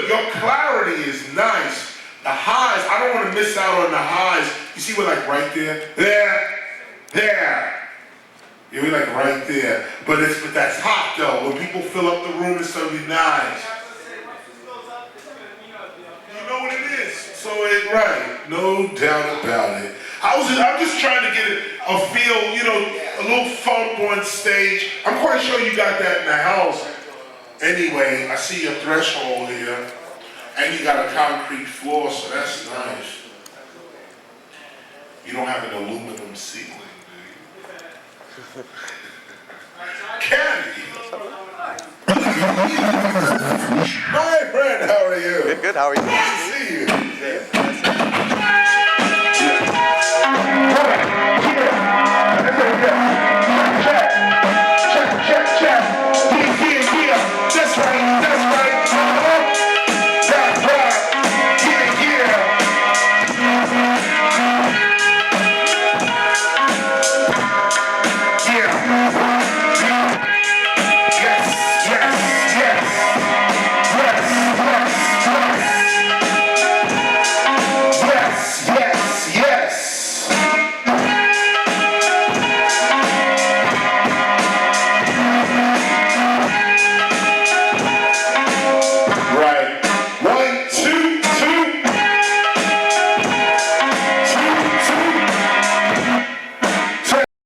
your clarity is nice. The highs, I don't want to miss out on the highs. You see, we're like right there. Yeah, we're like right there. But that's hot though. When people fill up the room, it's gonna be nice. You know what it is. So it's right. No doubt about it. I'm just trying to get a feel, you know, a little funk on stage. I'm quite sure you got that in the house. Anyway, I see your threshold here. And you got a concrete floor, so that's nice. You don't have an aluminum ceiling, do you? Candy! My friend, how are you? Good, how are you? Nice to see you. Yeah.